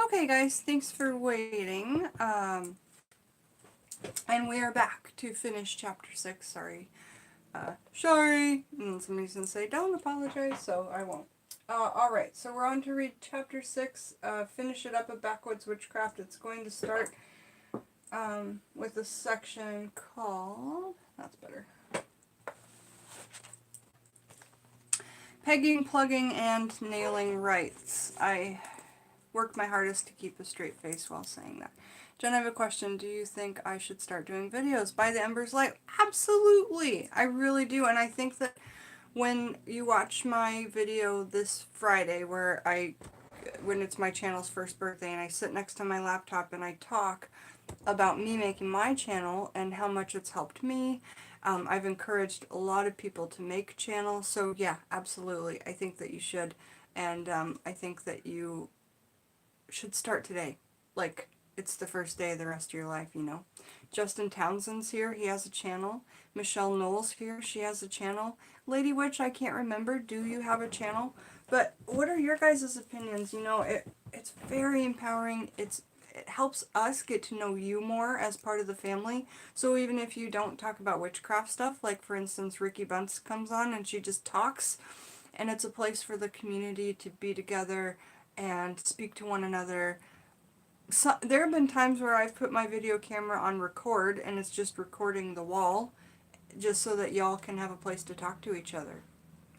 Okay guys, thanks for waiting. And we are back to finish chapter 6. Sorry. And somebody's gonna say, don't apologize, so I won't. Alright, so we're on to read chapter 6, finish it up at Backwoods Witchcraft. It's going to start with a section called, that's better, Pegging, Plugging, and Nailing Rights. I work my hardest to keep a straight face while saying that. Jen, I have a question. Do you think I should start doing videos by the Ember's Light? Absolutely! I really do, and I think that when you watch my video this Friday when it's my channel's first birthday and I sit next to my laptop and I talk about me making my channel and how much it's helped me. I've encouraged a lot of people to make channels, so yeah, absolutely. I think that you should, and I think that you should start today. Like, it's the first day of the rest of your life, you know. Justin Townsend's here, he has a channel. Michelle Knowles here, she has a channel. Lady Witch, I can't remember, do you have a channel? But what are your guys' opinions? You know, it's very empowering. It helps us get to know you more as part of the family. So even if you don't talk about witchcraft stuff, like for instance Ricky Bunce comes on and she just talks, and it's a place for the community to be together and speak to one another. So, there have been times where I've put my video camera on record and it's just recording the wall just so that y'all can have a place to talk to each other.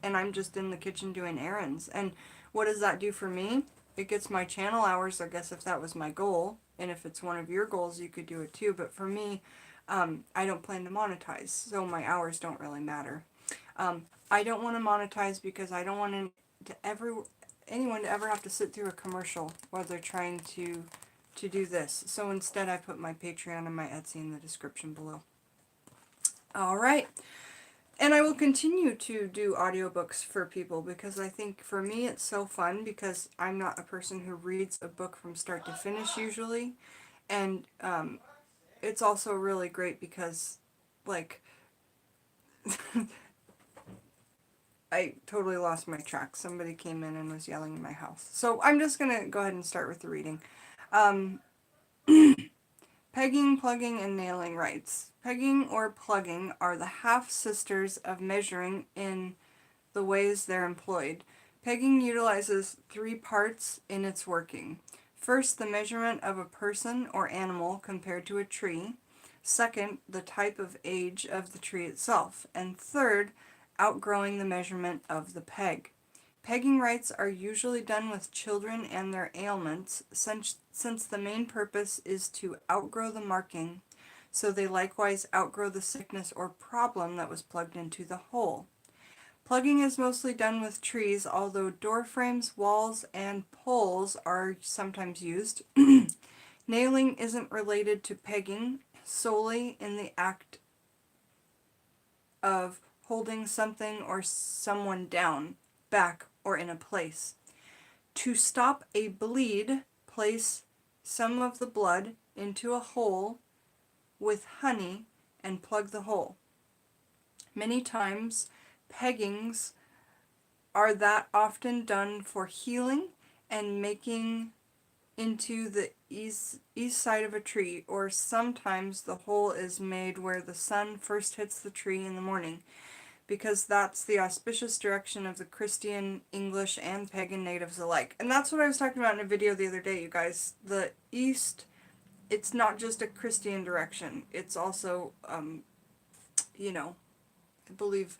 And I'm just in the kitchen doing errands. And what does that do for me? It gets my channel hours, I guess, if that was my goal. And if it's one of your goals, you could do it too. But for me, I don't plan to monetize, so my hours don't really matter. I don't want to monetize because I don't want anyone to ever have to sit through a commercial while they're trying to do this. So instead I put my Patreon and my Etsy in the description below. Alright. And I will continue to do audiobooks for people because I think for me it's so fun because I'm not a person who reads a book from start to finish usually. And it's also really great because, like, I totally lost my track. Somebody came in and was yelling in my house. So I'm just going to go ahead and start with the reading. Pegging, plugging, and nailing rights. Pegging or plugging are the half-sisters of measuring in the ways they're employed. Pegging utilizes 3 parts in its working. First, the measurement of a person or animal compared to a tree. Second, the type of age of the tree itself. And third, outgrowing the measurement of the peg. Pegging rights are usually done with children and their ailments, since the main purpose is to outgrow the marking, so they likewise outgrow the sickness or problem that was plugged into the hole. Plugging is mostly done with trees, although door frames, walls, and poles are sometimes used. Nailing isn't related to pegging, solely in the act of holding something or someone down, back, or in a place. To stop a bleed, place some of the blood into a hole with honey and plug the hole. Many times, peggings are that often done for healing and making into the east side of a tree, or sometimes the hole is made where the sun first hits the tree in the morning, because that's the auspicious direction of the Christian, English, and pagan natives alike. And that's what I was talking about in a video the other day, you guys. The east, it's not just a Christian direction. It's also, you know, I believe,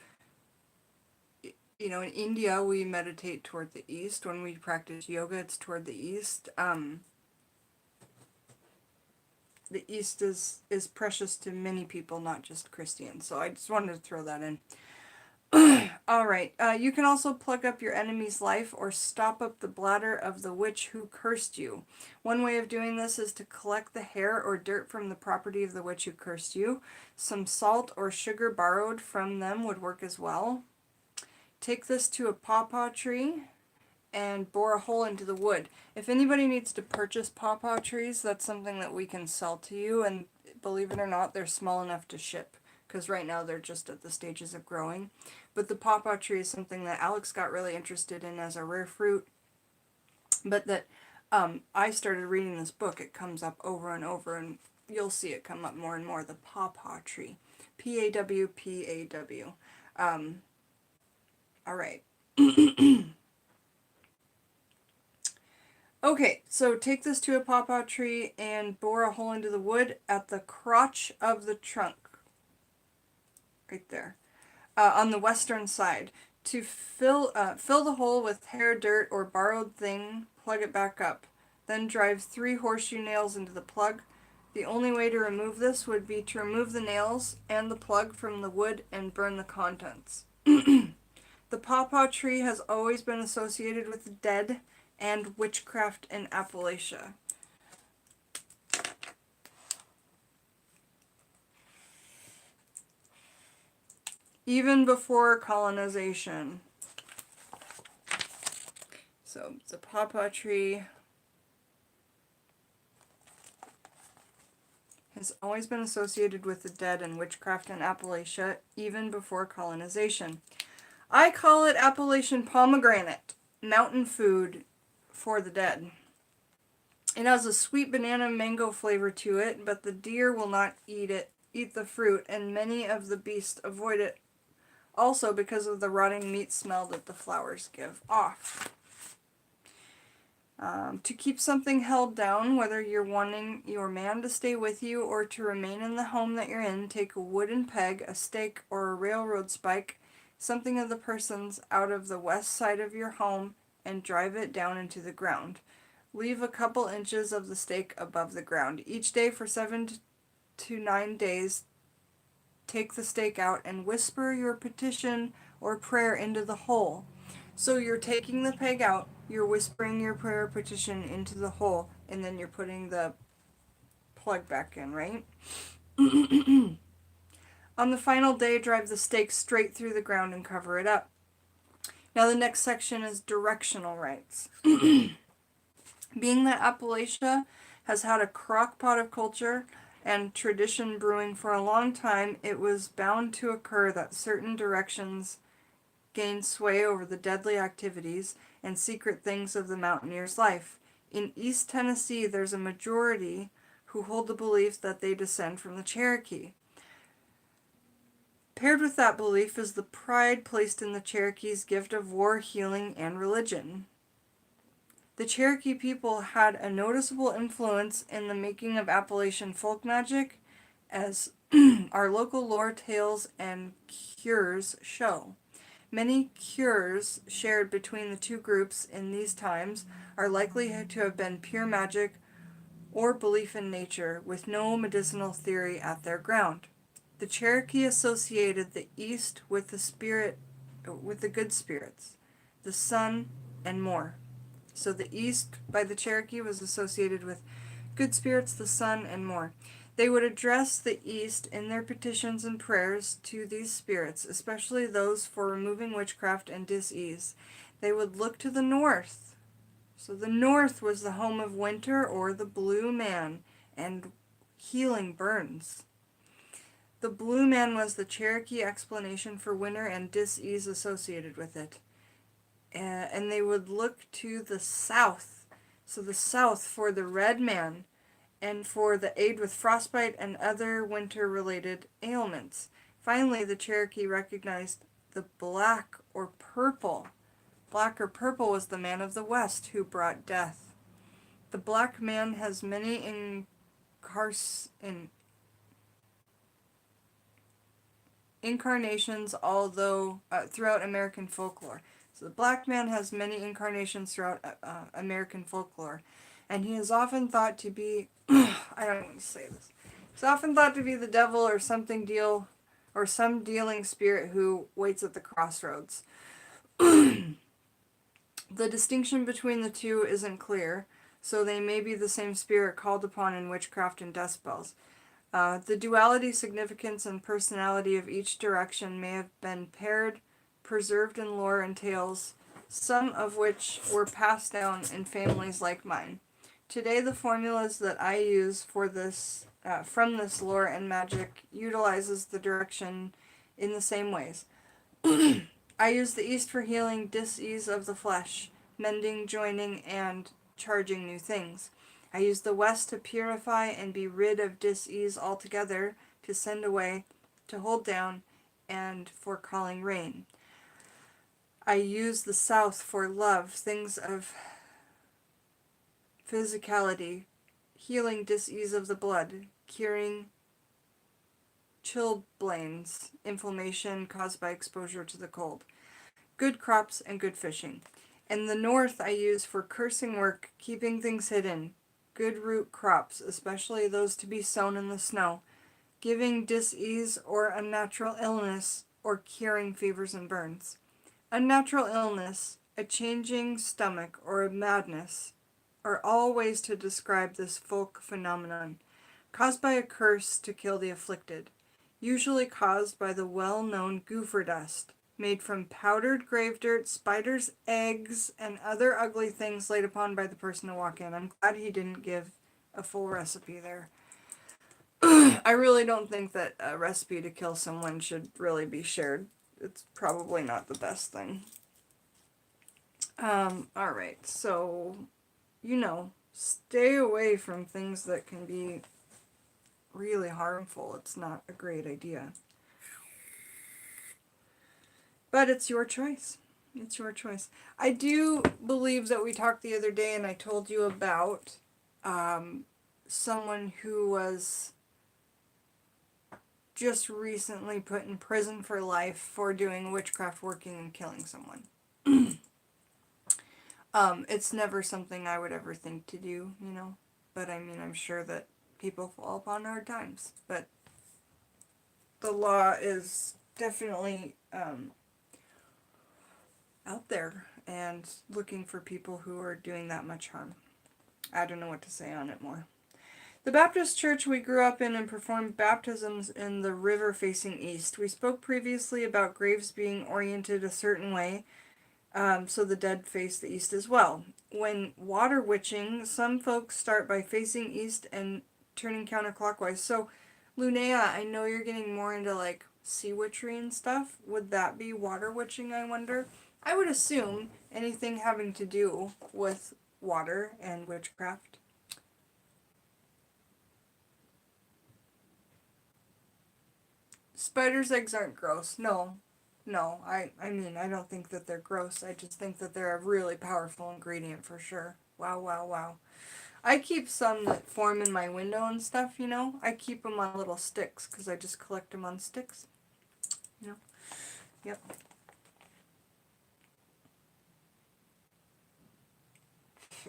you know, in India we meditate toward the east. When we practice yoga, it's toward the east. The east is precious to many people, not just Christians. So I just wanted to throw that in. Alright, you can also plug up your enemy's life or stop up the bladder of the witch who cursed you. One way of doing this is to collect the hair or dirt from the property of the witch who cursed you. Some salt or sugar borrowed from them would work as well. Take this to a pawpaw tree and bore a hole into the wood. If anybody needs to purchase pawpaw trees, that's something that we can sell to you, and believe it or not, they're small enough to ship, because right now they're just at the stages of growing. But the pawpaw tree is something that Alex got really interested in as a rare fruit, but that I started reading this book. It comes up over and over, and you'll see it come up more and more. The pawpaw tree. P-A-W-P-A-W. Alright. Okay, so take this to a pawpaw tree and bore a hole into the wood at the crotch of the trunk. Right there. On the western side. To fill the hole with hair, dirt, or borrowed thing, plug it back up. Then drive 3 horseshoe nails into the plug. The only way to remove this would be to remove the nails and the plug from the wood and burn the contents. The pawpaw tree has always been associated with the dead and witchcraft in Appalachia. Even before colonization. So the pawpaw tree has always been associated with the dead and witchcraft in Appalachia, even before colonization. I call it Appalachian pomegranate, mountain food for the dead. It has a sweet banana mango flavor to it, but the deer will not eat the fruit, and many of the beasts avoid it also because of the rotting meat smell that the flowers give off. To keep something held down, whether you're wanting your man to stay with you or to remain in the home that you're in, take a wooden peg, a stake, or a railroad spike, something of the person's out of the west side of your home, and drive it down into the ground. Leave a couple inches of the stake above the ground. Each day for 7 to 9 days, take the stake out and whisper your petition or prayer into the hole. So you're taking the peg out, you're whispering your prayer petition into the hole, and then you're putting the plug back in, right? On the final day, drive the stake straight through the ground and cover it up. Now the next section is directional rights. Being that Appalachia has had a crock pot of culture and tradition brewing for a long time, it was bound to occur that certain directions gain sway over the deadly activities and secret things of the mountaineer's life. In East Tennessee, there's a majority who hold the belief that they descend from the Cherokee. Paired with that belief is the pride placed in the Cherokee's gift of war, healing, and religion. The Cherokee people had a noticeable influence in the making of Appalachian folk magic, as our local lore tales and cures show. Many cures shared between the two groups in these times are likely to have been pure magic or belief in nature, with no medicinal theory at their ground. The Cherokee associated the East with the good spirits, the sun, and more. So the East by the Cherokee was associated with good spirits, the sun, and more. They would address the East in their petitions and prayers to these spirits, especially those for removing witchcraft and dis-ease. They would look to the North. So the North was the home of winter or the blue man and healing burns. The blue man was the Cherokee explanation for winter and dis-ease associated with it. And they would look to the South. So the South for the red man and for the aid with frostbite and other winter-related ailments. Finally, the Cherokee recognized the black or purple. Black or purple was the man of the West who brought death. The black man has many incarnations, although throughout American folklore. So the black man has many incarnations throughout American folklore, and he is often thought to be I don't want to say this. He's often thought to be the devil or some dealing spirit who waits at the crossroads. The distinction between the two isn't clear, so they may be the same spirit called upon in witchcraft and death spells. The duality, significance, and personality of each direction may have been preserved in lore and tales, some of which were passed down in families like mine. Today, the formulas that I use for this, from this lore and magic, utilizes the direction in the same ways. I use the East for healing dis-ease of the flesh, mending, joining, and charging new things. I use the west to purify and be rid of dis-ease altogether, to send away, to hold down, and for calling rain. I use the south for love, things of physicality, healing dis-ease of the blood, curing chilblains, inflammation caused by exposure to the cold. Good crops and good fishing. In the north I use for cursing work, keeping things hidden. Good root crops, especially those to be sown in the snow. Giving dis-ease or unnatural illness, or curing fevers and burns. Unnatural illness, a changing stomach, or a madness, are all ways to describe this folk phenomenon, caused by a curse to kill the afflicted, usually caused by the well-known gopher dust, made from powdered grave dirt, spiders' eggs, and other ugly things laid upon by the person to walk in. I'm glad he didn't give a full recipe there. I really don't think that a recipe to kill someone should really be shared. It's probably not the best thing. Alright, so, stay away from things that can be really harmful. It's not a great idea. But it's your choice. It's your choice. I do believe that we talked the other day and I told you about someone who was just recently put in prison for life for doing witchcraft working and killing someone. It's never something I would ever think to do, but I mean, I'm sure that people fall upon hard times, but the law is definitely out there and looking for people who are doing that much harm. I don't know what to say on it more. The Baptist church we grew up in and performed baptisms in the river facing east. We spoke previously about graves being oriented a certain way, so the dead face the east as well. When water witching, some folks start by facing east and turning counterclockwise. So, Linnea, I know you're getting more into like sea witchery and stuff. Would that be water witching, I wonder? I would assume anything having to do with water and witchcraft. Spiders' eggs aren't gross. No. I mean, I don't think that they're gross. I just think that they're a really powerful ingredient for sure. Wow. I keep some that form in my window and stuff, I keep them on little sticks because I just collect them on sticks. Yep.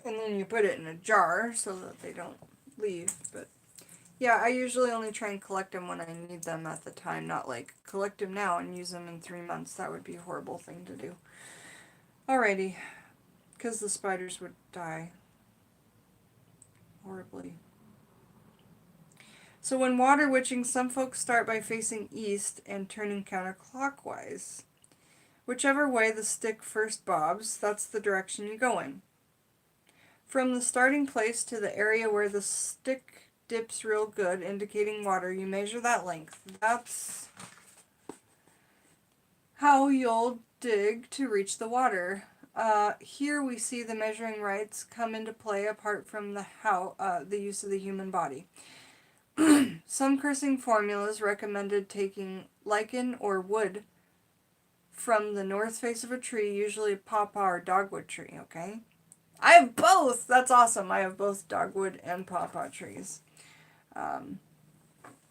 And then you put it in a jar so that they don't leave, but yeah, I usually only try and collect them when I need them at the time, not like collect them now and use them in 3 months. That would be a horrible thing to do. Alrighty, because the spiders would die horribly. So when water witching, some folks start by facing east and turning counterclockwise. Whichever way the stick first bobs, that's the direction you go in. From the starting place to the area where the stick dips real good, indicating water, you measure that length. That's how you'll dig to reach the water. Here we see the measuring rights come into play apart from the use of the human body. Some cursing formulas recommended taking lichen or wood from the north face of a tree, usually a pawpaw or dogwood tree, okay? I have both! That's awesome. I have both dogwood and pawpaw trees.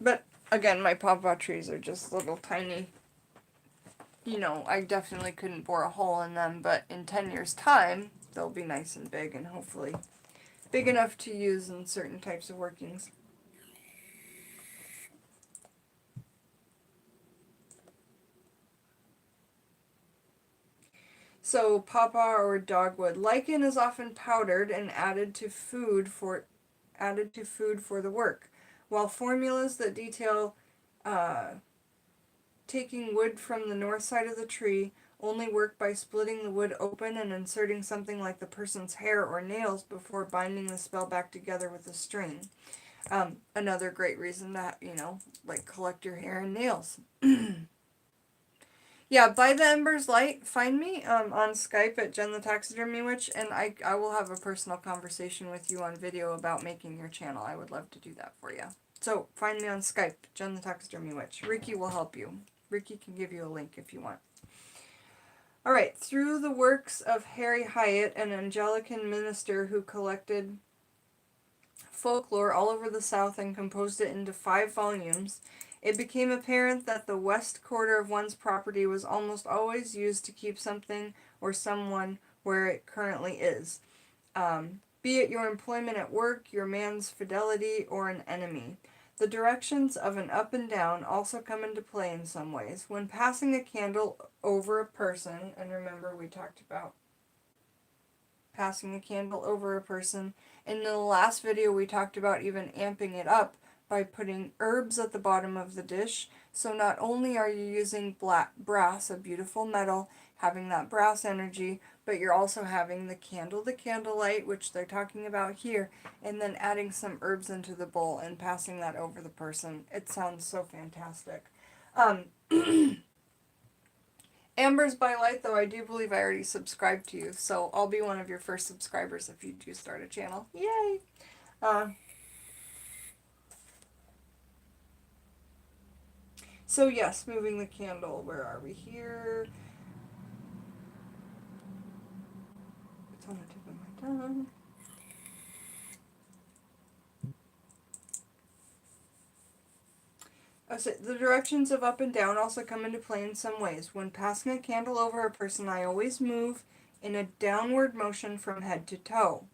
But, again, my pawpaw trees are just little tiny, I definitely couldn't bore a hole in them, but in 10 years' time, they'll be nice and big and hopefully big enough to use in certain types of workings. So, pawpaw or dogwood. Lichen is often powdered and added to food for the work, while formulas that detail taking wood from the north side of the tree only work by splitting the wood open and inserting something like the person's hair or nails before binding the spell back together with a string. Another great reason to, collect your hair and nails. Yeah, by the Ember's Light, find me on Skype at Jen the Taxidermy Witch, and I will have a personal conversation with you on video about making your channel. I would love to do that for you. So, find me on Skype, Jen the Taxidermy Witch. Ricky will help you. Ricky can give you a link if you want. Alright, through the works of Harry Hyatt, an Anglican minister who collected folklore all over the South and composed it into 5 volumes, it became apparent that the west quarter of one's property was almost always used to keep something or someone where it currently is, be it your employment at work, your man's fidelity, or an enemy. The directions of an up and down also come into play in some ways. When passing a candle over a person, and remember we talked about passing a candle over a person, and in the last video we talked about even amping it up by putting herbs at the bottom of the dish. So not only are you using brass, a beautiful metal, having that brass energy, but you're also having the candlelight, which they're talking about here, and then adding some herbs into the bowl and passing that over the person. It sounds so fantastic. Ambers by Light, though, I do believe I already subscribed to you, so I'll be one of your first subscribers if you do start a channel. Yay! So yes, moving the candle. Where are we here? It's on the tip of my tongue. So the directions of up and down also come into play in some ways. When passing a candle over a person, I always move in a downward motion from head to toe.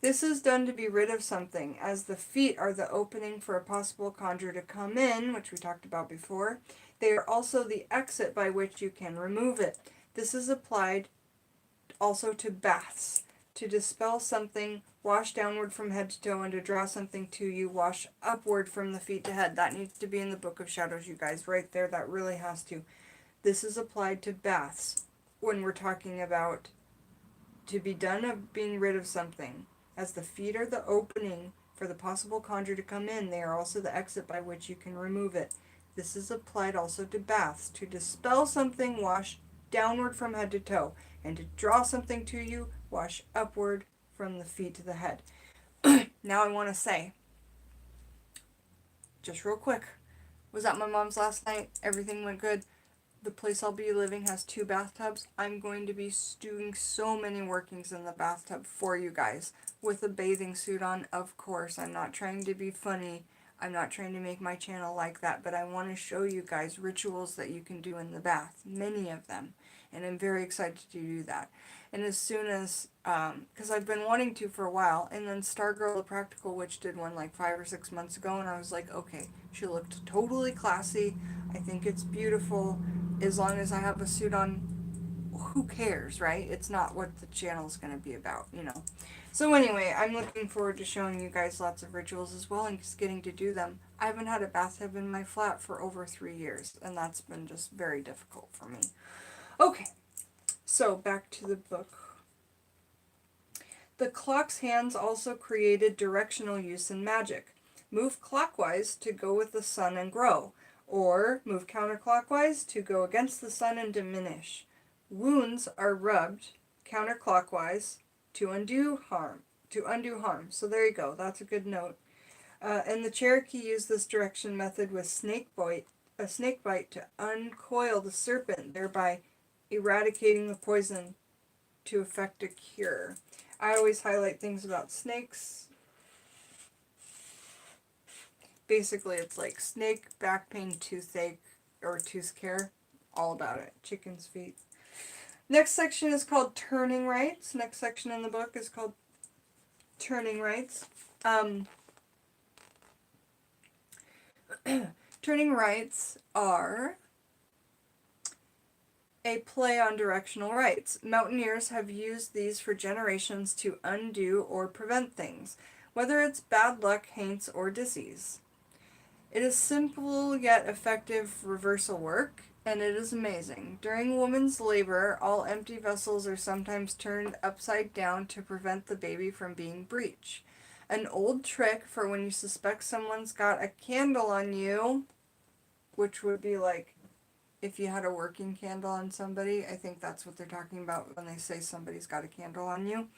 This is done to be rid of something, as the feet are the opening for a possible conjure to come in, which we talked about before. They are also the exit by which you can remove it. This is applied also to baths. To dispel something, wash downward from head to toe, and to draw something to you, wash upward from the feet to head. That needs to be in the Book of Shadows, you guys, right there. That really has to. This is applied to baths when we're talking about to be done of being rid of something. As the feet are the opening for the possible conjure to come in, they are also the exit by which you can remove it. This is applied also to baths. To dispel something, wash downward from head to toe. And to draw something to you, wash upward from the feet to the head. Now I want to say, just real quick, was at my mom's last night. Everything went good. The place I'll be living has 2 bathtubs. I'm going to be doing so many workings in the bathtub for you guys. With a bathing suit on, of course. I'm not trying to be funny. I'm not trying to make my channel like that. But I want to show you guys rituals that you can do in the bath. Many of them. And I'm very excited to do that. And as soon as, because I've been wanting to for a while, and then Stargirl the Practical Witch did one like 5 or 6 months ago, and I was like, okay, she looked totally classy. I think it's beautiful. As long as I have a suit on, who cares, right? It's not what the channel's going to be about, you know. So anyway, I'm looking forward to showing you guys lots of rituals as well and just getting to do them. I haven't had a bathtub in my flat for over 3 years, and that's been just very difficult for me. Okay, so back to the book. The clock's hands also created directional use in magic. Move clockwise to go with the sun and grow, or move counterclockwise to go against the sun and diminish. Wounds are rubbed counterclockwise to undo harm. So there you go. That's a good note. And the Cherokee used this direction method with a snake bite to uncoil the serpent, thereby eradicating the poison to effect a cure. I always highlight things about snakes. Basically, it's like snake, back pain, toothache, or tooth care. All about it. Chicken's feet. Next section is called Turning Rights. Next section in the book is called Turning Rights. Turning Rights are a play on directional rights. Mountaineers have used these for generations to undo or prevent things, whether it's bad luck, haints, or disease. It is simple yet effective reversal work, and it is amazing. During woman's labor, all empty vessels are sometimes turned upside down to prevent the baby from being breech. An old trick for when you suspect someone's got a candle on you, which would be like if you had a working candle on somebody. I think that's what they're talking about when they say somebody's got a candle on you.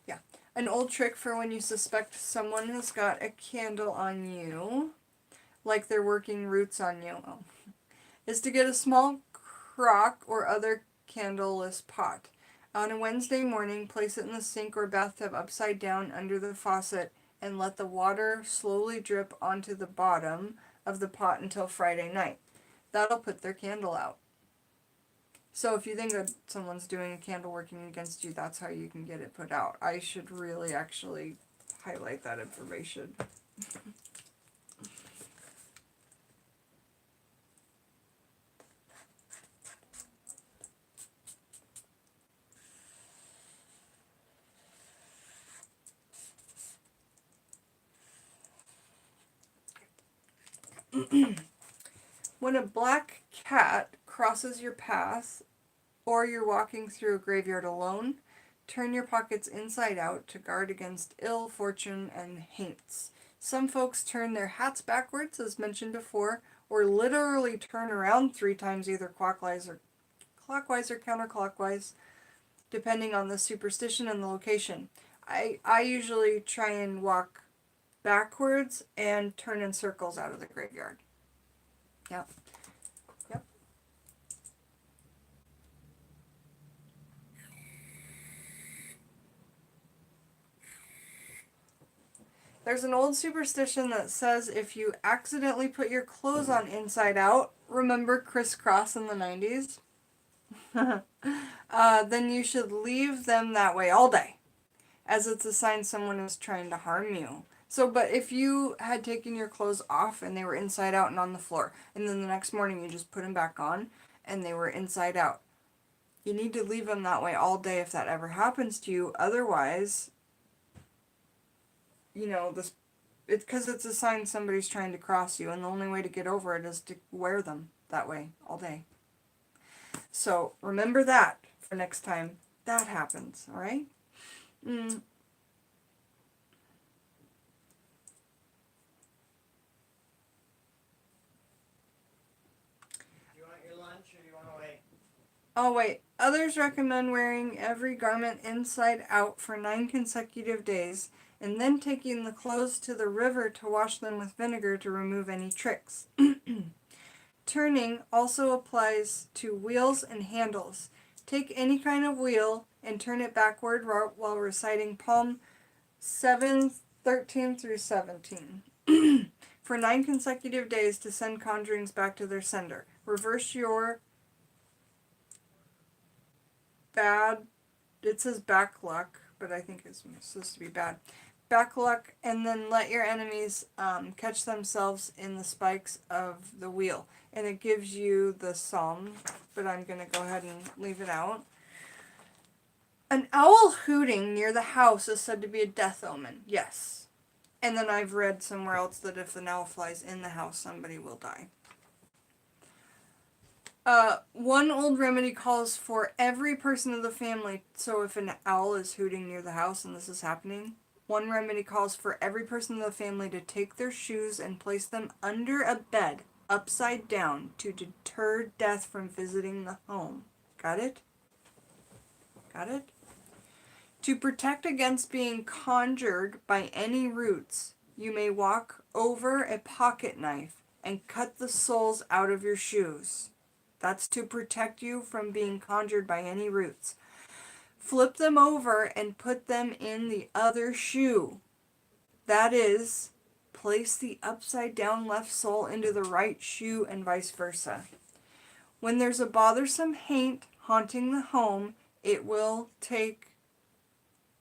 Yeah. An old trick for when you suspect someone has got a candle on you, like they're working roots on you, is to get a small crock or other candleless pot. On a Wednesday morning, place it in the sink or bathtub upside down under the faucet and let the water slowly drip onto the bottom of the pot until Friday night. That'll put their candle out. So if you think that someone's doing a candle working against you, that's how you can get it put out. I should really actually highlight that information. When a black cat crosses your path, or you're walking through a graveyard alone, turn your pockets inside out to guard against ill fortune and haints. Some folks turn their hats backwards, as mentioned before, or literally turn around 3 times, either clockwise or counterclockwise, depending on the superstition and the location. I usually try and walk backwards and turn in circles out of the graveyard. Yep. Yep. There's an old superstition that says if you accidentally put your clothes on inside out, remember crisscross in the 90s? Then you should leave them that way all day, as it's a sign someone is trying to harm you. So, but if you had taken your clothes off and they were inside out and on the floor, and then the next morning you just put them back on and they were inside out, you need to leave them that way all day if that ever happens to you. Otherwise, you know, it's because it's a sign somebody's trying to cross you, and the only way to get over it is to wear them that way all day. So remember that for next time that happens, all right? Oh, wait. Others recommend wearing every garment inside out for 9 consecutive days, and then taking the clothes to the river to wash them with vinegar to remove any tricks. Turning also applies to wheels and handles. Take any kind of wheel and turn it backward while reciting Psalm 7:13 through 17. For 9 consecutive days to send conjurings back to their sender. Reverse your bad, it says back luck, but I think it's supposed to be bad. Back luck, and then let your enemies catch themselves in the spikes of the wheel. And it gives you the psalm, but I'm going to go ahead and leave it out. An owl hooting near the house is said to be a death omen. Yes. And then I've read somewhere else that if an owl flies in the house, somebody will die. One old remedy calls for every person of the family, so if an owl is hooting near the house and this is happening, one remedy calls for every person of the family to take their shoes and place them under a bed, upside down, to deter death from visiting the home. Got it? Got it? To protect against being conjured by any roots, you may walk over a pocket knife and cut the soles out of your shoes. That's to protect you from being conjured by any roots. Flip them over and put them in the other shoe. That is, place the upside down left sole into the right shoe and vice versa. When there's a bothersome haint haunting the home, it will take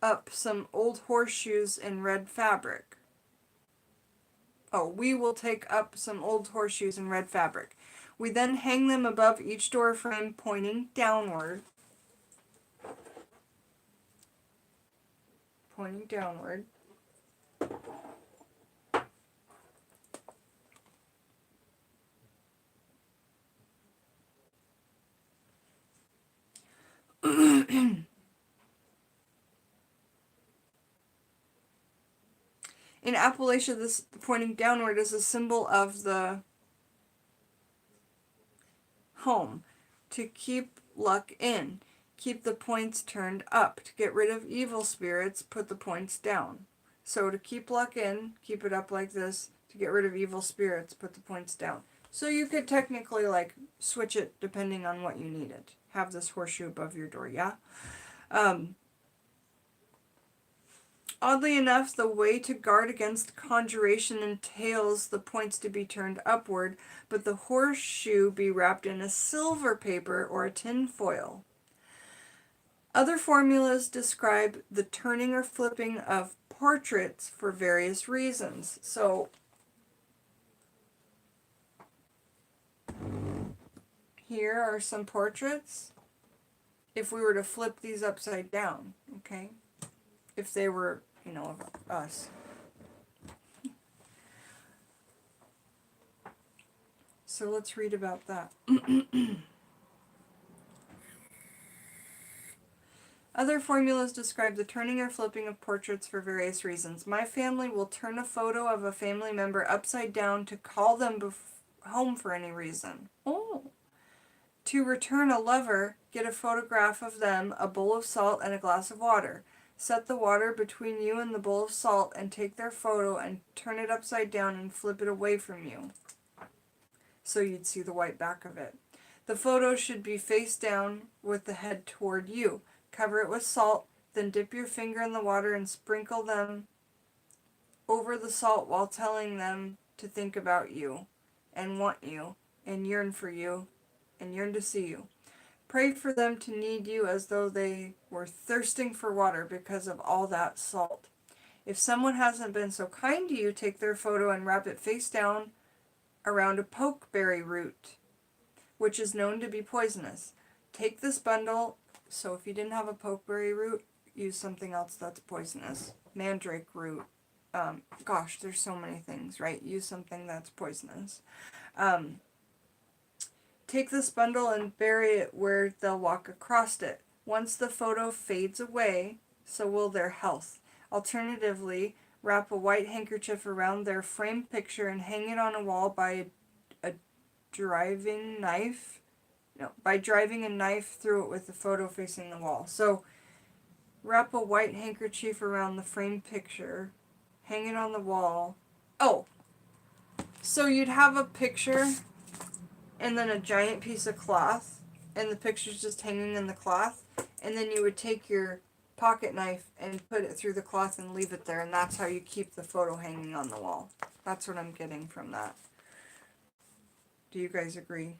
up some old horseshoes in red fabric. We will take up some old horseshoes in red fabric. We then hang them above each door frame pointing downward. Pointing downward. In Appalachia, this pointing downward is a symbol of the home. To keep luck in, keep the points turned up. To get rid of evil spirits, put the points down. So to keep luck in, keep it up like this. To get rid of evil spirits, put the points down. So you could technically like switch it depending on what you needed. Have this horseshoe above your door, yeah? Oddly enough, the way to guard against conjuration entails the points to be turned upward, but the horseshoe be wrapped in a silver paper or a tin foil. Other formulas describe the turning or flipping of portraits for various reasons. So, here are some portraits. If we were to flip these upside down, okay? If they were, you know, of us. So let's read about that. Other formulas describe the turning or flipping of portraits for various reasons. My family will turn a photo of a family member upside down to call them home for any reason. Oh. To return a lover, get a photograph of them, a bowl of salt, and a glass of water. Set the water between you and the bowl of salt and take their photo and turn it upside down and flip it away from you, so you'd see the white back of it. The photo should be face down with the head toward you. Cover it with salt, then dip your finger in the water and sprinkle them over the salt while telling them to think about you and want you and yearn for you and yearn to see you. Pray for them to need you as though they were thirsting for water because of all that salt. If someone hasn't been so kind to you, take their photo and wrap it face down around a pokeberry root, which is known to be poisonous. Take this bundle, so if you didn't have a pokeberry root, use something else that's poisonous. Mandrake root. Gosh, there's so many things, right? Use something that's poisonous. Take this bundle and bury it where they'll walk across it. Once the photo fades away, so will their health. Alternatively, wrap a white handkerchief around their framed picture and hang it on a wall by driving a knife through it with the photo facing the wall. So, wrap a white handkerchief around the framed picture, hang it on the wall. Oh, so you'd have a picture and then a giant piece of cloth, and the picture's just hanging in the cloth, and then you would take your pocket knife and put it through the cloth and leave it there, and that's how you keep the photo hanging on the wall. That's what I'm getting from that. Do you guys agree?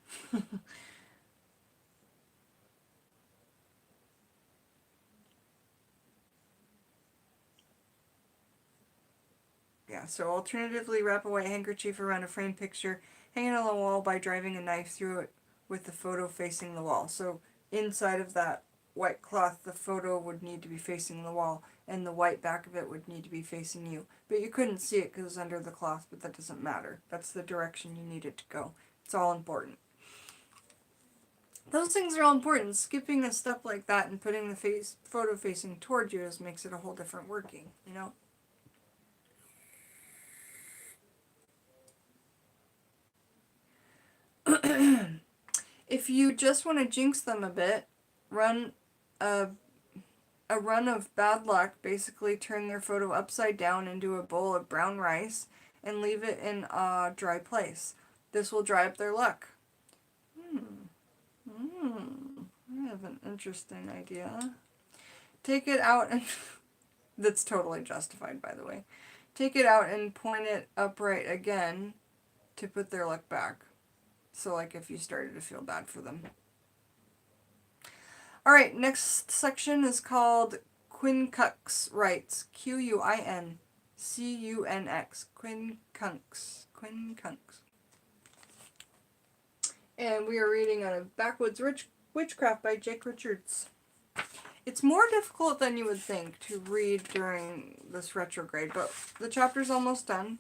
Yeah, so alternatively, wrap a white handkerchief around a framed picture, hang it on the wall by driving a knife through it with the photo facing the wall. So inside of that white cloth, the photo would need to be facing the wall, and the white back of it would need to be facing you. But you couldn't see it because it was under the cloth, but that doesn't matter. That's the direction you need it to go. It's all important. Those things are all important. Skipping a step like that and putting the photo facing toward you just makes it a whole different working, you know? If you just want to jinx them a bit, run a run of bad luck. Basically turn their photo upside down into a bowl of brown rice and leave it in a dry place. This will dry up their luck. I have an interesting idea. Take it out and... That's totally justified, by the way. Take it out and point it upright again to put their luck back. So, like, if you started to feel bad for them. Alright, next section is called Quincunx Rights. Quincunx. Quincunx. Quincunx. And we are reading out of Backwoods Witchcraft by Jake Richards. It's more difficult than you would think to read during this retrograde, but the chapter's almost done.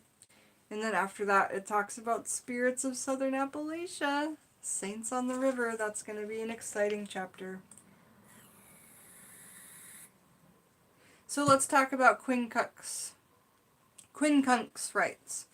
And then after that, it talks about spirits of southern Appalachia. Saints on the river. That's going to be an exciting chapter. So let's talk about Quincunx. Quincunx writes,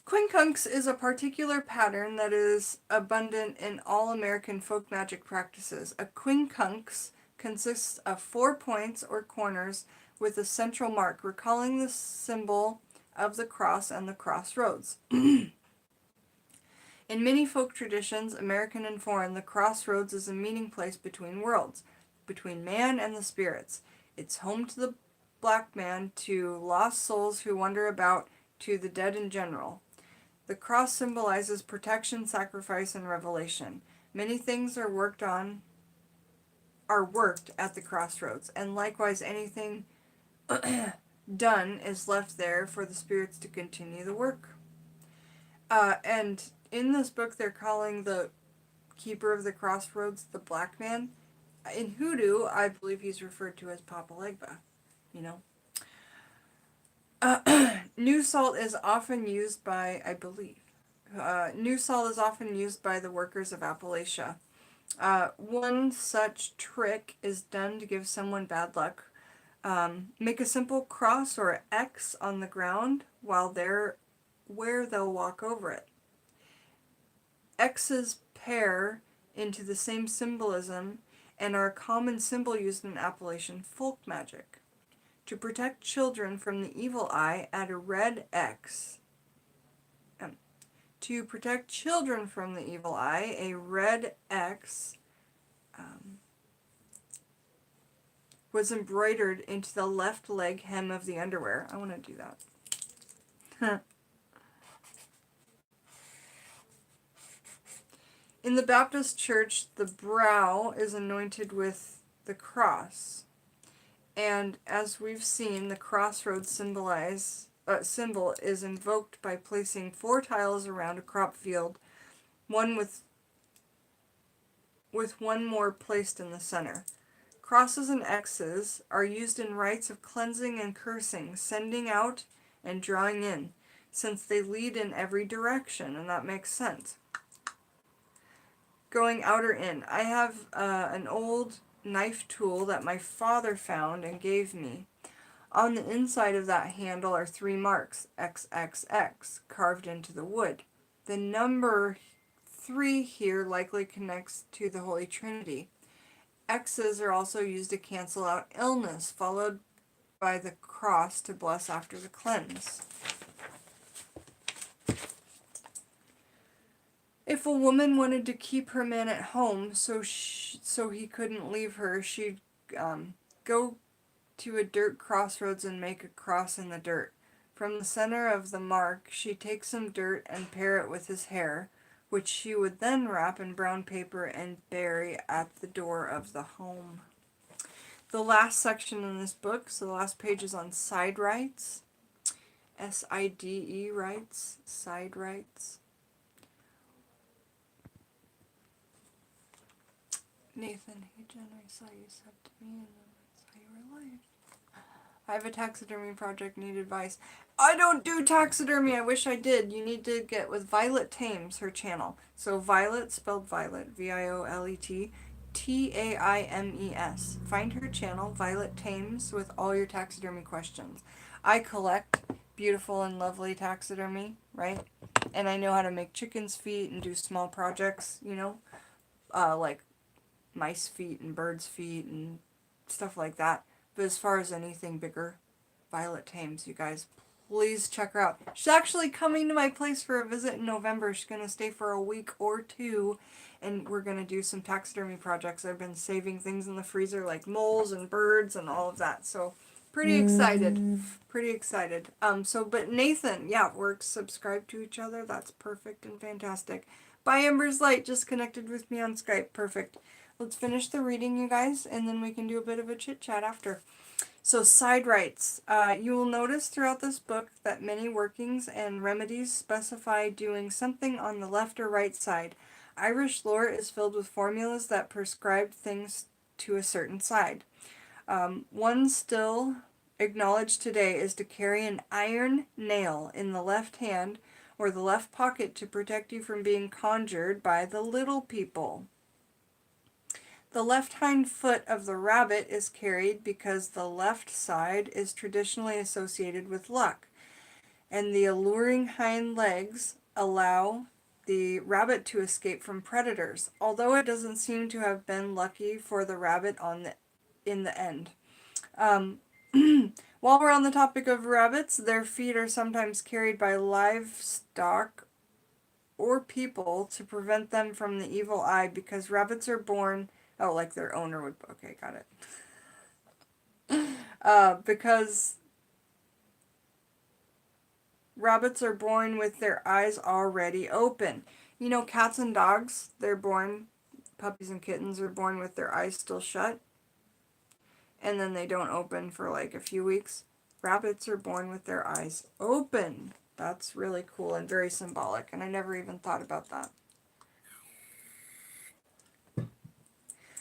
Quincunx is a particular pattern that is abundant in all American folk magic practices. A quincunx consists of 4 points or corners with a central mark, recalling the symbol of the cross and the crossroads. In many folk traditions, American and foreign, the crossroads is a meeting place between worlds, between man and the spirits. It's home to the black man, to lost souls who wander about, to the dead in general. The cross symbolizes protection, sacrifice, and revelation. Many things are worked at the crossroads, and likewise anything done is left there for the spirits to continue the work. And in this book, they're calling the keeper of the crossroads the black man. In Hoodoo, I believe he's referred to as Papa Legba, you know. New salt is often used by, I believe, new salt is often used by the workers of Appalachia. One such trick is done to give someone bad luck. Make a simple cross or X on the ground while they're where they'll walk over it. X's pair into the same symbolism and are a common symbol used in Appalachian folk magic. To protect children from the evil eye, add a red X. To protect children from the evil eye, a red X was embroidered into the left leg hem of the underwear. I want to do that. In the Baptist church, the brow is anointed with the cross. And as we've seen, the crossroads symbol is invoked by placing 4 tiles around a crop field, one with one more placed in the center. Crosses and X's are used in rites of cleansing and cursing, sending out and drawing in, since they lead in every direction, and that makes sense. Going out or in. I have an old knife tool that my father found and gave me. On the inside of that handle are 3 marks, XXX, carved into the wood. The number 3 here likely connects to the Holy Trinity. X's are also used to cancel out illness, followed by the cross to bless after the cleanse. If a woman wanted to keep her man at home so he couldn't leave her, she'd go to a dirt crossroads and make a cross in the dirt. From the center of the mark, she'd take some dirt and pair it with his hair, which she would then wrap in brown paper and bury at the door of the home. The last section in this book, so the last page is on side rights. SIDE rights, side rights. Nathan, hey Jen, I saw you said to me and then I saw you were alive. I have a taxidermy project, need advice. I don't do taxidermy, I wish I did. You need to get with Violet Thames, her channel. So Violet, spelled Violet, V-I-O-L-E-T, T-A-I-M-E-S. Find her channel, Violet Thames, with all your taxidermy questions. I collect beautiful and lovely taxidermy, right? And I know how to make chicken's feet and do small projects, you know, like mice feet and birds feet and stuff like that. But as far as anything bigger, Violet Thames, you guys, please check her out. She's actually coming to my place for a visit in November. She's going to stay for a week or 2, and we're going to do some taxidermy projects. I've been saving things in the freezer like moles and birds and all of that. So pretty excited. Pretty excited. But Nathan, yeah, we're subscribed to each other. That's perfect and fantastic. By Ember's Light, just connected with me on Skype. Perfect. Let's finish the reading, you guys, and then we can do a bit of a chit-chat after. So, side rights. You will notice throughout this book that many workings and remedies specify doing something on the left or right side. Irish lore is filled with formulas that prescribe things to a certain side. One still acknowledged today is to carry an iron nail in the left hand or the left pocket to protect you from being conjured by the little people. The left hind foot of the rabbit is carried because the left side is traditionally associated with luck. and the alluring hind legs allow the rabbit to escape from predators, although it doesn't seem to have been lucky for the rabbit in the end. Um, while we're on the topic of rabbits, their feet are sometimes carried by livestock or people to prevent them from the evil eye, because rabbits are born... Oh, like their owner would... Okay, got it. Because rabbits are born with their eyes already open. You know, cats and dogs, they're born... Puppies and kittens are born with their eyes still shut, and then they don't open for like a few weeks. Rabbits are born with their eyes open. That's really cool and very symbolic, and I never even thought about that.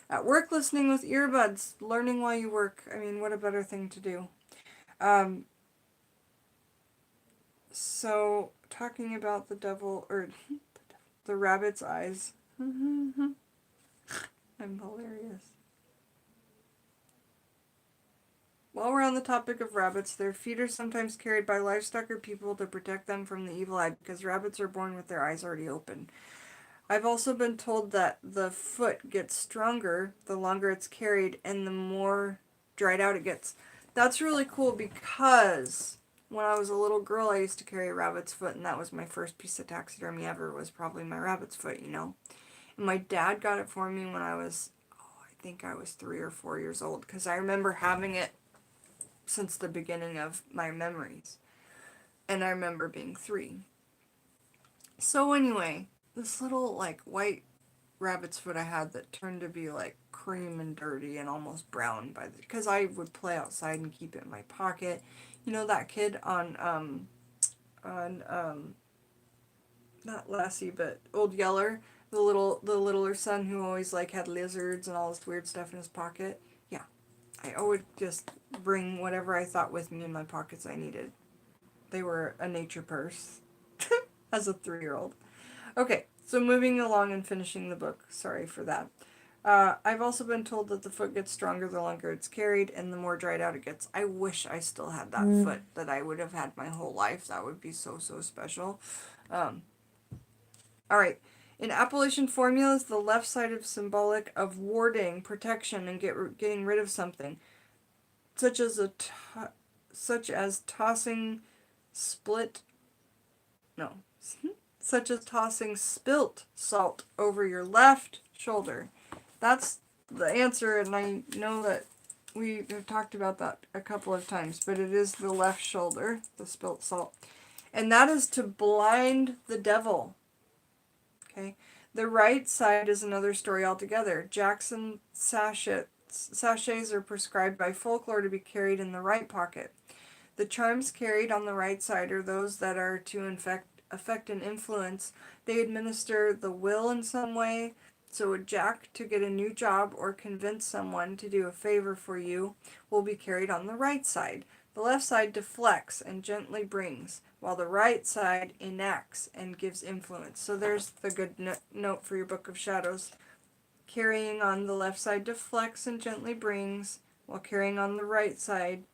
At work, listening with earbuds, learning while you work. I mean, what a better thing to do. So, talking about the devil, or the rabbit's eyes. I'm hilarious. While we're on the topic of rabbits, their feet are sometimes carried by livestock or people to protect them from the evil eye, because rabbits are born with their eyes already open. I've also been told that the foot gets stronger the longer it's carried and the more dried out it gets. That's really cool, because when I was a little girl, I used to carry a rabbit's foot, and that was my first piece of taxidermy ever, was probably my rabbit's foot, you know. And my dad got it for me when I was, I think I was 3 or 4 years old, because I remember having it since the beginning of my memories. And I remember being 3. So anyway, this little like white rabbit's foot I had that turned to be like cream and dirty and almost brown because I would play outside and keep it in my pocket. You know that kid on not Lassie, but Old Yeller, the littler son who always like had lizards and all this weird stuff in his pocket. Yeah, I would just bring whatever I thought with me in my pockets I needed. They were a nature purse as a 3-year-old. Okay, so moving along and finishing the book. Sorry for that. I've also been told that the foot gets stronger the longer it's carried and the more dried out it gets. I wish I still had that foot that I would have had my whole life. That would be so, so special. Alright, in Appalacian formulas, the left side is symbolic of warding, protection, and getting rid of something, such as tossing spilt salt over your left shoulder. That's the answer, and I know that we have talked about that a couple of times, but it is the left shoulder, the spilt salt. And that is to blind the devil. Okay. The right side is another story altogether. Jackson sachets are prescribed by folklore to be carried in the right pocket. The charms carried on the right side are those that are to affect and influence. They administer the will in some way. So a jack to get a new job or convince someone to do a favor for you will be carried on the right side. The left side deflects and gently brings, while the right side enacts and gives influence. So there's the good note for your Book of Shadows. Carrying on the left side deflects and gently brings, while carrying on the right side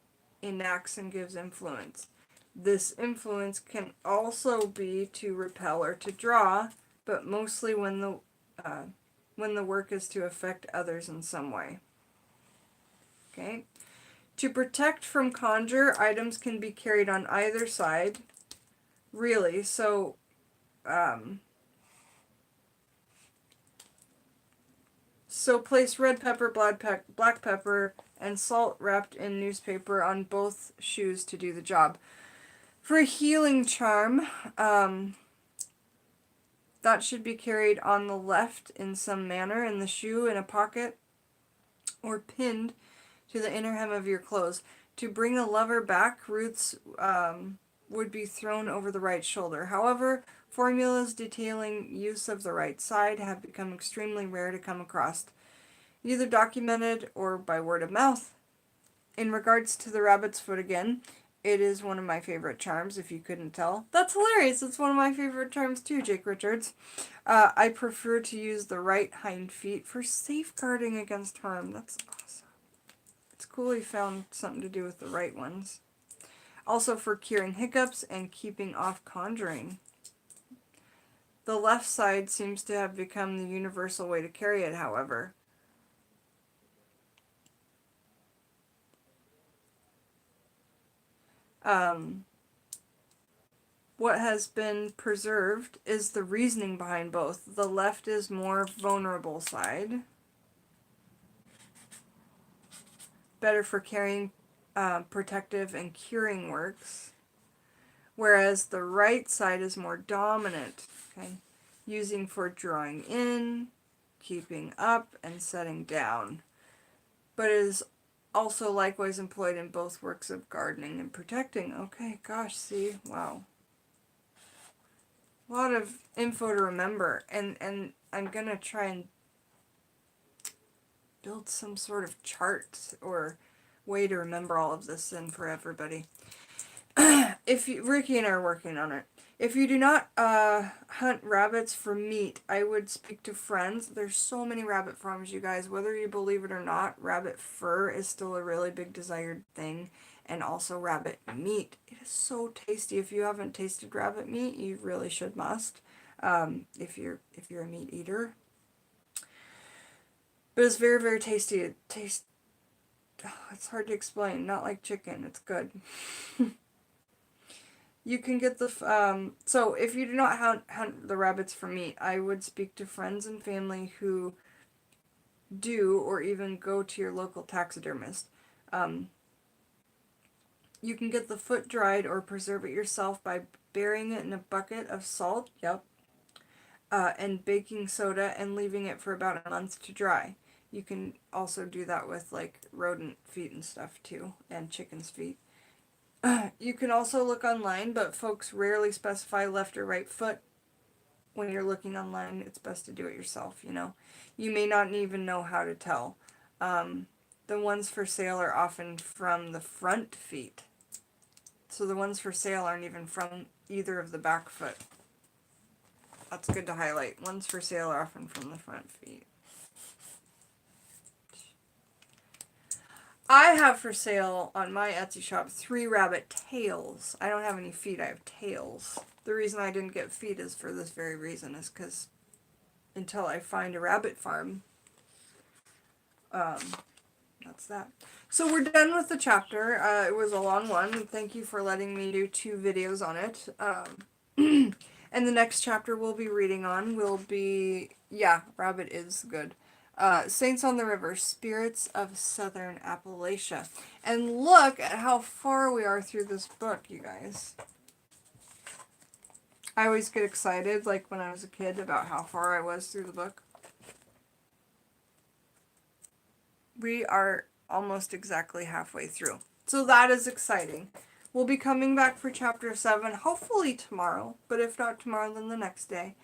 enacts and gives influence. This influence can also be to repel or to draw, but mostly when the work is to affect others in some way. Okay. To protect from conjure, items can be carried on either side. Really, so place red pepper, black pepper, and salt wrapped in newspaper on both shoes to do the job. For a healing charm, that should be carried on the left in some manner, in the shoe, in a pocket, or pinned to the inner hem of your clothes. To bring a lover back, roots would be thrown over the right shoulder. However, formulas detailing use of the right side have become extremely rare to come across, either documented or by word of mouth. In regards to the rabbit's foot again, it is one of my favorite charms, if you couldn't tell. That's hilarious. It's one of my favorite charms too, Jake Richards. I prefer to use the right hind feet for safeguarding against harm. That's awesome. It's cool he found something to do with the right ones. Also for curing hiccups and keeping off conjuring. The left side seems to have become the universal way to carry it, however. What has been preserved is the reasoning behind both. The left is more vulnerable side. Better for carrying protective and curing works. Whereas the right side is more dominant. Okay? Using for drawing in, keeping up, and setting down. But it is also likewise employed in both works of gardening and protecting. Okay, gosh, see, wow. A lot of info to remember, and I'm going to try and build some sort of chart or way to remember all of this in for everybody. Ricky and I are working on it. If you do not hunt rabbits for meat, I would speak to friends. There's so many rabbit farms, you guys. Whether you believe it or not, rabbit fur is still a really big desired thing. And also rabbit meat. It is so tasty. If you haven't tasted rabbit meat, you really should must. If you're a meat eater. But it's very, very tasty. It tastes... Oh, it's hard to explain. Not like chicken. It's good. You can get the... so if you do not hunt the rabbits for meat, I would speak to friends and family who do, or even go to your local taxidermist. You can get the foot dried or preserve it yourself by burying it in a bucket of salt, and baking soda and leaving it for about a month to dry. You can also do that with like rodent feet and stuff too, and chicken's feet. You can also look online, but folks rarely specify left or right foot. When you're looking online, it's best to do it yourself, you know. You may not even know how to tell. The ones for sale are often from the front feet. So the ones for sale aren't even from either of the back foot. That's good to highlight. Ones for sale are often from the front feet. I have for sale on my Etsy shop 3 rabbit tails. I don't have any feet, I have tails. The reason I didn't get feet is for this very reason, is because until I find a rabbit farm, that's that. So we're done with the chapter. It was a long one, and thank you for letting me do 2 videos on it. And the next chapter we'll be reading on will be, yeah, rabbit is good. Saints on the River, Spirits of Southern Appalachia. And look at how far we are through this book, you guys. I always get excited, like when I was a kid, about how far I was through the book. We are almost exactly halfway through. So that is exciting. We'll be coming back for chapter 7, hopefully tomorrow, but if not tomorrow, then the next day.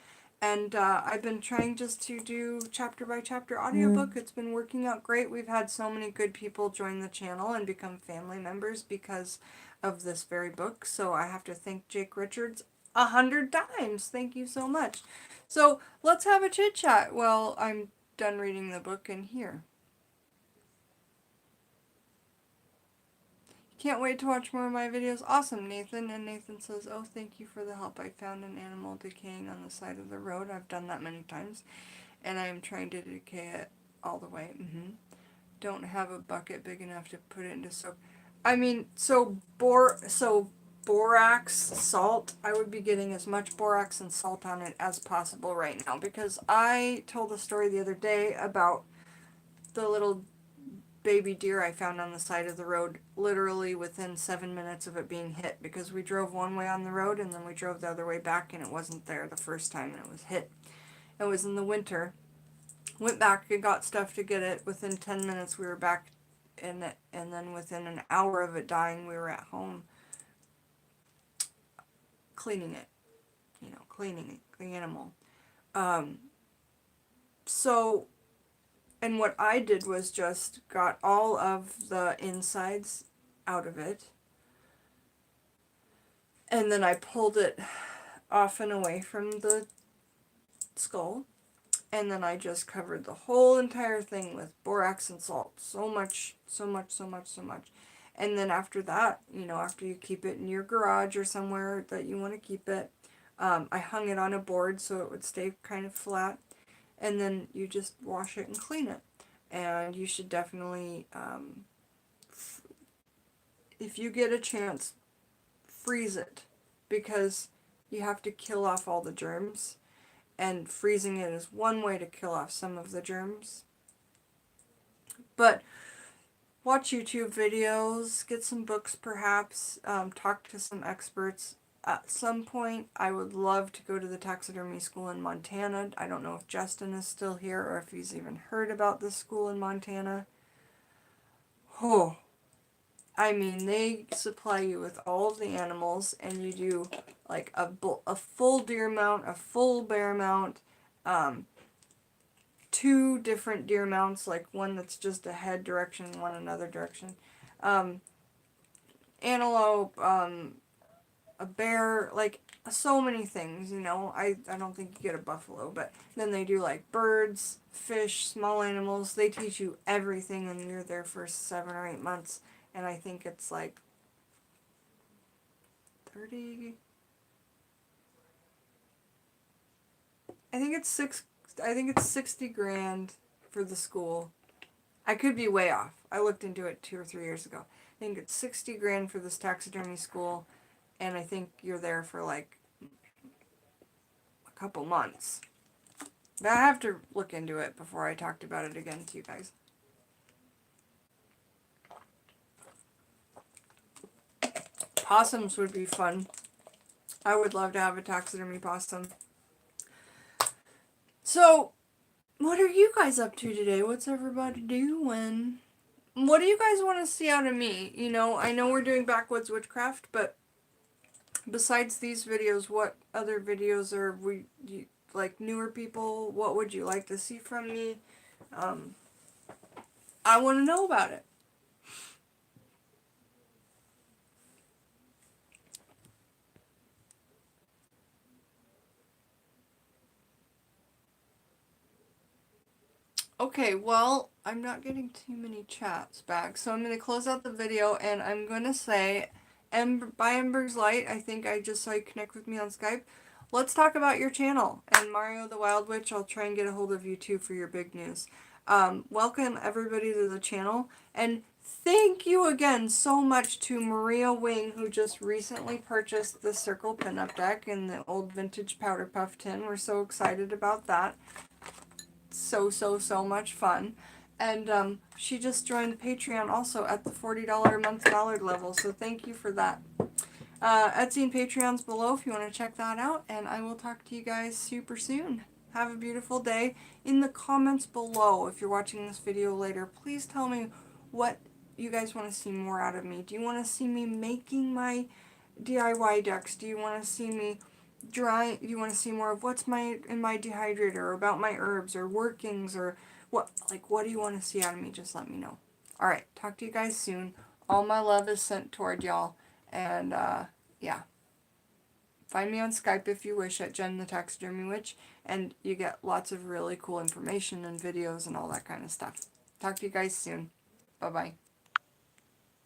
And I've been trying just to do chapter by chapter audiobook. It's been working out great. We've had so many good people join the channel and become family members because of this very book. So I have to thank Jake Richards 100 times. Thank you so much. So let's have a chit chat while I'm done reading the book in here. Can't wait to watch more of my videos. Awesome, Nathan. And Nathan says, oh, thank you for the help. I found an animal decaying on the side of the road. I've done that many times. And I am trying to decay it all the way. Don't have a bucket big enough to put it into soap. I mean, so borax, salt, I would be getting as much borax and salt on it as possible right now. Because I told a story the other day about the little baby deer I found on the side of the road, literally within 7 minutes of it being hit, because we drove one way on the road and then we drove the other way back and it wasn't there the first time and it was hit. It was in the winter. Went back and got stuff to get it. Within 10 minutes we were back in it, and then within an hour of it dying we were at home cleaning it, you know, cleaning the animal. And what I did was just got all of the insides out of it. And then I pulled it off and away from the skull. And then I just covered the whole entire thing with borax and salt. So much. And then after that, you know, after you keep it in your garage or somewhere that you want to keep it, I hung it on a board so it would stay kind of flat. And then you just wash it and clean it. And you should definitely, if you get a chance, freeze it, because you have to kill off all the germs. And freezing it is one way to kill off some of the germs. But watch YouTube videos, get some books perhaps, talk to some experts. At some point, I would love to go to the taxidermy school in Montana. I don't know if Justin is still here or if he's even heard about this school in Montana. Oh, I mean, they supply you with all of the animals, and you do like a full deer mount, a full bear mount, 2 different deer mounts, like one that's just a head direction and one another direction, antelope, a bear, like so many things, you know. I don't think you get a buffalo, but then they do like birds, fish, small animals. They teach you everything, and you're there for 7 or 8 months, and I think it's like 30, I think it's 60 grand for the school. I could be way off. I looked into it 2 or 3 years ago. I think it's 60 grand for this taxidermy school, and I think you're there for like a couple months. But I have to look into it before I talked about it again to you guys. Possums would be fun. I would love to have a taxidermy possum. So, what are you guys up to today? What's everybody doing? What do you guys want to see out of me? You know, I know we're doing Backwoods Witchcraft, but besides these videos, what other videos are we, like, newer people? What would you like to see from me? I want to know about it. Okay, well, I'm not getting too many chats back, so I'm going to close out the video, and I'm going to say, by Ember's Light, I think I just saw you connect with me on Skype. Let's talk about your channel, and Mario the Wild Witch, I'll try and get a hold of you too for your big news. Welcome everybody to the channel, and thank you again so much to Maria Wing, who just recently purchased the Circle pinup deck in the old vintage powder puff tin. We're so excited about that. So much fun. And she just joined Patreon also at the $40 a month dollar level, so thank you for that. Etsy and Patreon's below if you want to check that out, and I will talk to you guys super soon. Have a beautiful day. In the comments below, if you're watching this video later, please tell me what you guys want to see more out of me. Do you want to see me making my DIY decks? Do you want to see me dry? You want to see more of what's in my dehydrator, or about my herbs or workings, or what do you want to see out of me? Just let me know. All right, talk to you guys soon. All my love is sent toward y'all, and yeah, find me on Skype if you wish at Jen the Taxidermy Witch, and you get lots of really cool information and videos and all that kind of stuff. Talk to you guys soon. Bye bye.